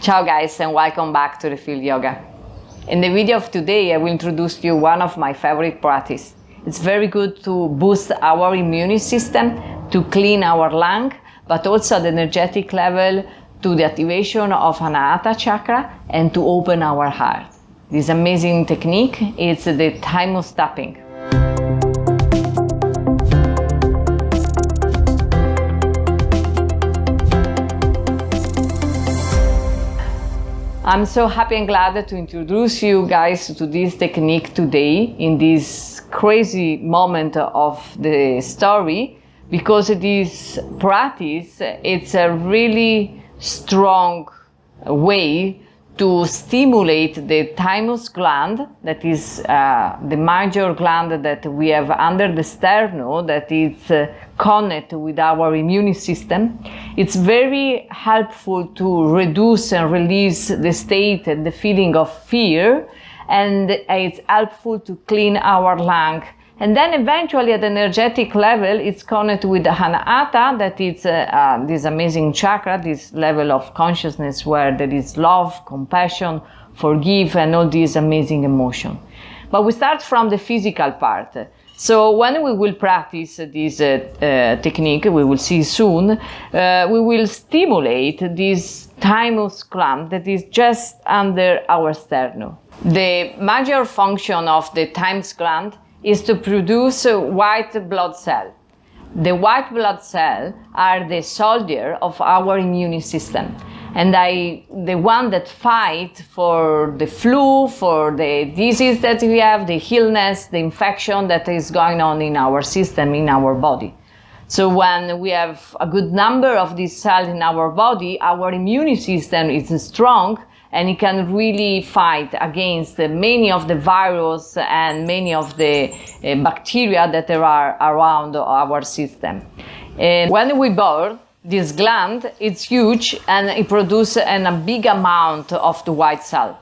Ciao guys, and welcome back to Refeel Yoga. In the video of today I will introduce you one of my favorite practices. It's very good to boost our immune system, to clean our lung, but also at the energetic level to the activation of Anahata Chakra and to open our heart. This amazing technique is the Thymus tapping. I'm so happy and glad to introduce you guys to this technique today in this crazy moment of the story, because this practice, it's a really strong way to stimulate the thymus gland, that is the major gland that we have under the sternum, that is connected with our immune system. It's very helpful to reduce and release the state and the feeling of fear, and it's helpful to clean our lung. And then eventually at the energetic level, it's connected with the Anahata, that is this amazing chakra, this level of consciousness where there is love, compassion, forgive, and all these amazing emotions. But we start from the physical part. So when we will practice this technique, we will see soon, we will stimulate this thymus gland that is just under our sternum. The major function of the thymus gland is to produce white blood cells. The white blood cells are the soldier of our immune system, and the one that fight for the flu, for the disease that we have, the illness, the infection that is going on in our system, in our body. So when we have a good number of these cells in our body, our immune system is strong, and it can really fight against many of the viruses and many of the bacteria that there are around our system. And when we burn, this gland is huge and it produces a big amount of the white cell.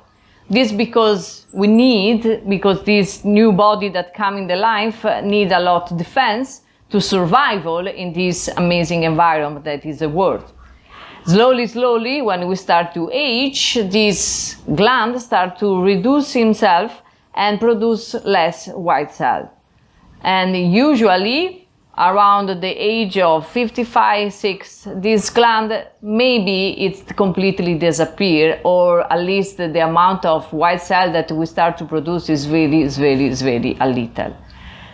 This because this new body that comes in the life need a lot of defense to survival in this amazing environment that is the world. Slowly, when we start to age, this gland starts to reduce himself and produce less white cell. And usually, around the age of 55, 6, this gland, maybe it's completely disappear, or at least the amount of white cell that we start to produce is very a little.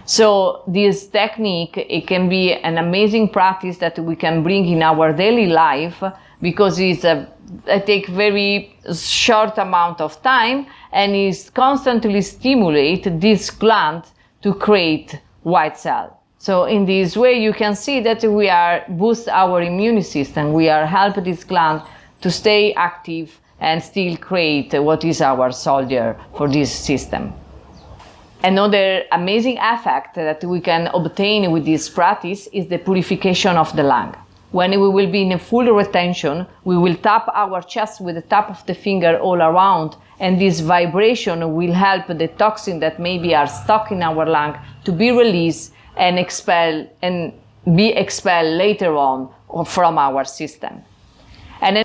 So this technique, it can be an amazing practice that we can bring in our daily life, because it takes very short amount of time and is constantly stimulate this gland to create white cell. So in this way you can see that we are boost our immune system, we are help this gland to stay active and still create what is our soldier for this system. Another amazing effect that we can obtain with this practice is the purification of the lung. When we will be in a full retention, we will tap our chest with the tap of the finger all around, and this vibration will help the toxin that maybe are stuck in our lung to be released and be expelled later on from our system. And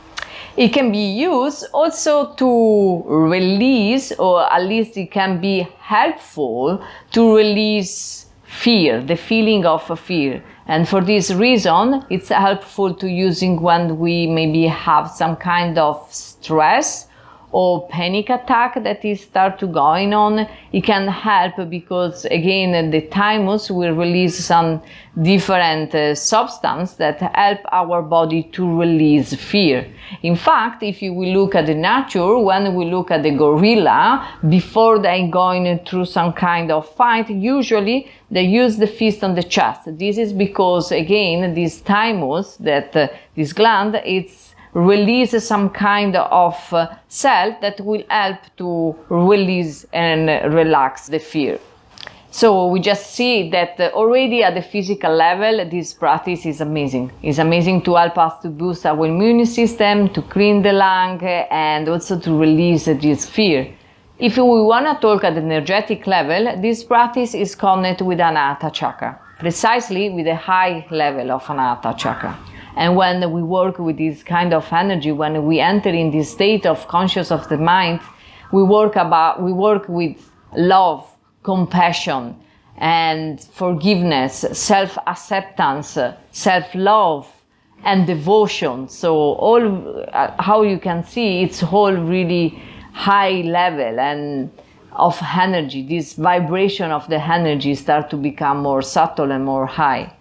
it can be used also to release, or at least it can be helpful to release fear, the feeling of fear. And for this reason, it's helpful to using when we maybe have some kind of stress or panic attack that is start to going on. It can help because again the thymus will release some different substance that help our body to release fear. In fact, if you will look at the nature, when we look at the gorilla, before they going through some kind of fight, usually they use the fist on the chest. This is because again this thymus, this gland, it's release some kind of cell that will help to release and relax the fear. So we just see that already at the physical level, this practice is amazing. It's amazing to help us to boost our immune system, to clean the lung, and also to release this fear. If we want to talk at the energetic level, this practice is connected with Anahata Chakra, precisely with the high level of Anahata Chakra. And when we work with this kind of energy, when we enter in this state of conscious of the mind, we work with love, compassion, and forgiveness, self-acceptance, self-love, and devotion. So all, how you can see, it's all really high level and of energy. This vibration of the energy start to become more subtle and more high.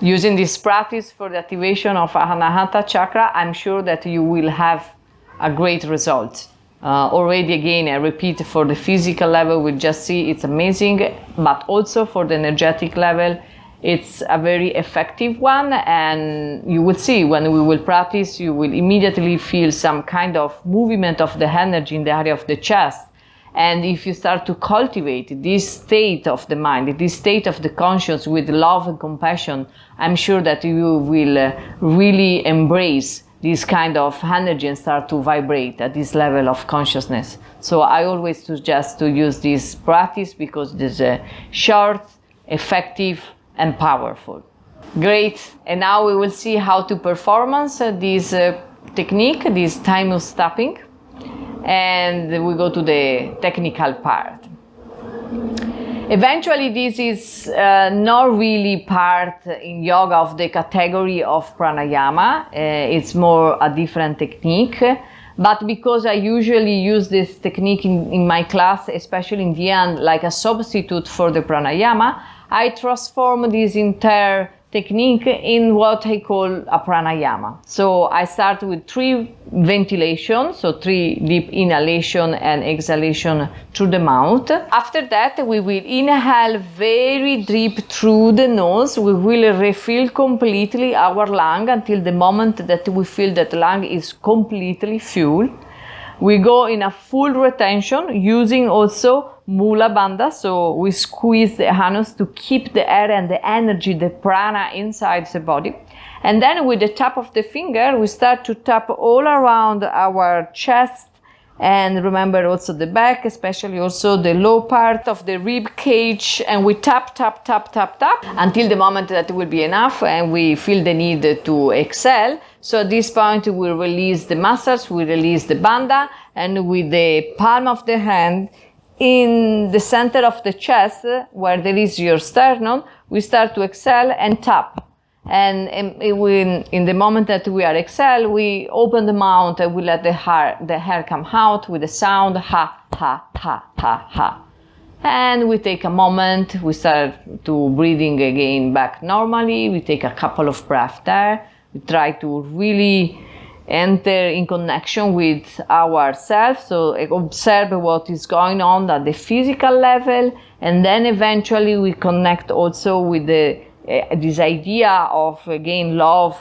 Using this practice for the activation of Anahata Chakra, I'm sure that you will have a great result. Already, again, I repeat, for the physical level, we just see it's amazing, but also for the energetic level, it's a very effective one. And you will see when we will practice, you will immediately feel some kind of movement of the energy in the area of the chest. And if you start to cultivate this state of the mind, this state of the conscious with love and compassion, I'm sure that you will really embrace this kind of energy and start to vibrate at this level of consciousness. So I always suggest to use this practice because it is short, effective, and powerful. Great. And now we will see how to performance this technique, this Thymus tapping. And we go to the technical part. Eventually, this is not really part in yoga of the category of pranayama. It's more a different technique. But because I usually use this technique in my class, especially in the end, like a substitute for the pranayama, I transform this entire technique in what I call a pranayama. So I start with 3 ventilations, so 3 deep inhalation and exhalation through the mouth. After that, we will inhale very deep through the nose. We will refill completely our lung until the moment that we feel that lung is completely full. We go in a full retention using also Mula Bandha, so we squeeze the anus to keep the air and the energy, the prana inside the body. And then with the tap of the finger, we start to tap all around our chest, and remember also the back, especially also the low part of the rib cage, and we tap, tap, tap, tap, tap, until the moment that will be enough and we feel the need to exhale. So at this point we release the muscles, we release the bandha, and with the palm of the hand in the center of the chest, where there is your sternum, we start to exhale and tap. And in the moment that we are exhale, we open the mouth and we let the hair come out with the sound ha, ha, ha, ha, ha. And we take a moment, we start to breathing again back normally. We take a couple of breaths there. We try to really enter in connection with ourselves, so observe what is going on at the physical level, and then eventually we connect also with this idea of, again, love,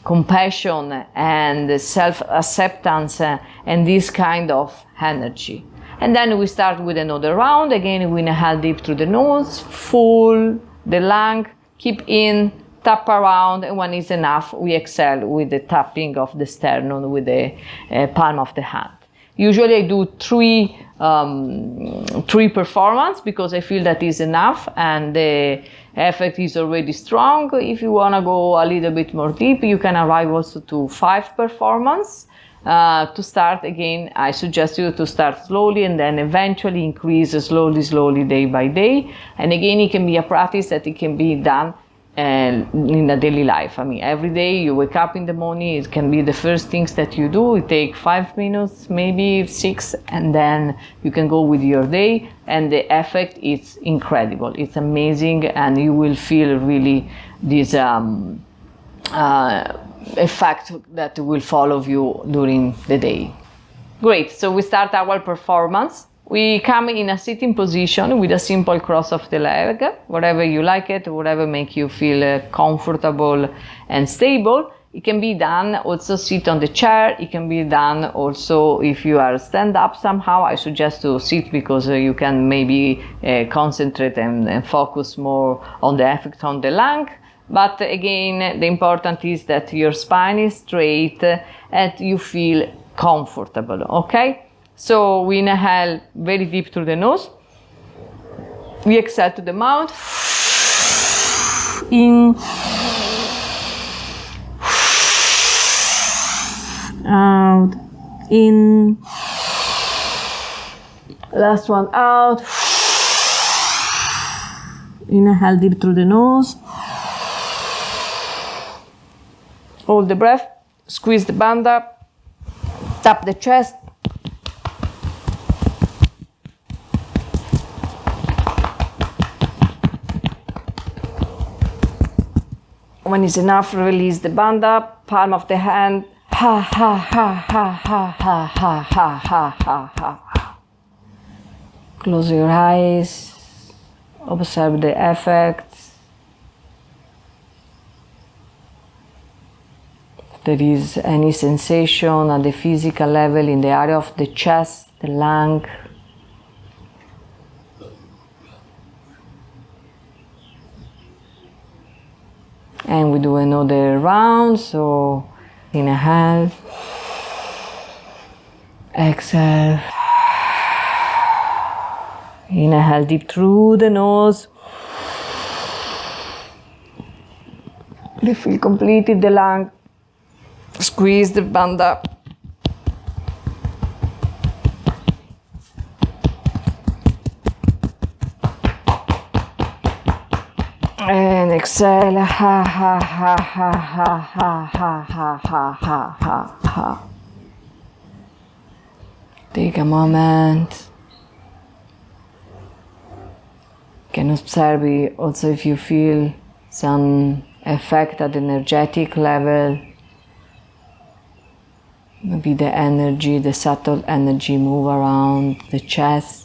compassion, and self-acceptance, and this kind of energy. And then we start with another round. Again, we inhale deep through the nose, full the lung, keep in, tap around, and when it's enough, we exhale with the tapping of the sternum with the palm of the hand. Usually I do three performances because I feel that is enough and the effect is already strong. If you want to go a little bit more deep, you can arrive also to 5 performances. To start, again, I suggest you to start slowly and then eventually increase slowly day by day. And again, it can be a practice that it can be done in a daily life. I mean, every day you wake up in the morning, it can be the first things that you do. It takes 5 minutes, maybe 6, and then you can go with your day, and the effect is incredible. It's amazing, and you will feel really this effect that will follow you during the day. Great, so we start our performance. We come in a sitting position with a simple cross of the leg, whatever you like it, whatever make you feel comfortable and stable. It can be done also sit on the chair. It can be done also if you are stand up somehow. I suggest to sit because you can maybe concentrate and focus more on the effect on the lung. But again, the important is that your spine is straight and you feel comfortable, okay? So we inhale very deep through the nose. We exhale to the mouth. In. out, in, last one out, inhale deep through the nose, hold the breath, squeeze the bandha, tap the chest, when it's enough, release the bandha, palm of the hand, ha ha ha ha ha ha ha ha ha ha ha. Close your eyes, observe the effects. If there is any sensation at the physical level in the area of the chest, the lung. And we do another round, so inhale, exhale, inhale deep through the nose, refill completely the lung, squeeze the bandha, and exhale, ha ha ha ha ha ha ha ha ha ha ha ha. Take a moment. You can observe it also if you feel some effect at the energetic level. Maybe the energy, the subtle energy move around the chest.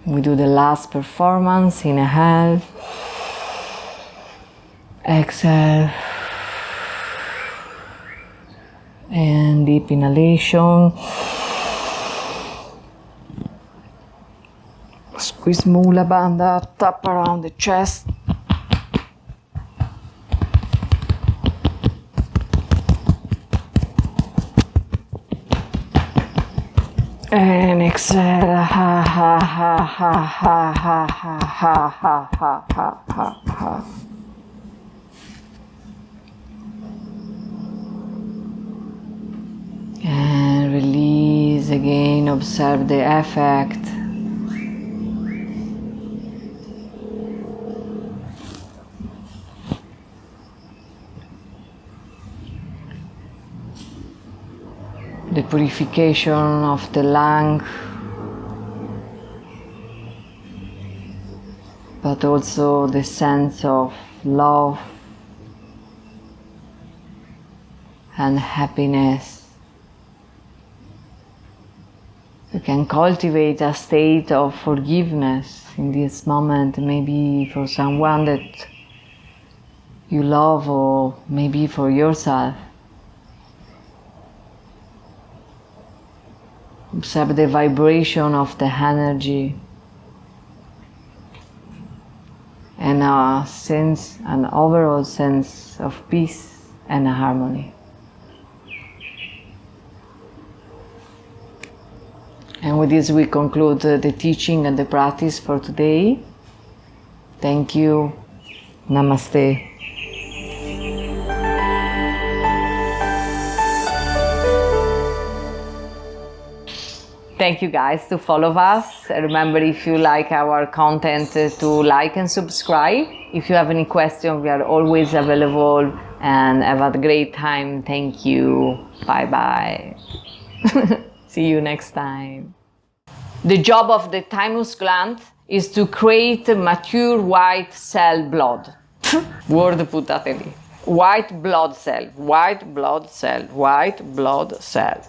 We do the last performance, inhale, exhale, and deep inhalation. Squeeze Mula Bandha, tap around the chest. And exhale, ha ha ha ha ha ha ha ha ha ha ha ha ha. And release again, observe the effect. The purification of the lung, but also the sense of love and happiness. You can cultivate a state of forgiveness in this moment, maybe for someone that you love, or maybe for yourself. Observe the vibration of the energy and a sense, an overall sense of peace and harmony. And with this we conclude the teaching and the practice for today. Thank you. Namaste. Thank you guys to follow us. Remember, if you like our content, to like and subscribe. If you have any questions, we are always available, and have a great time. Thank you. Bye bye. See you next time. The job of the thymus gland is to create mature white cell blood. Word putate lì. White blood cell, white blood cell, white blood cell.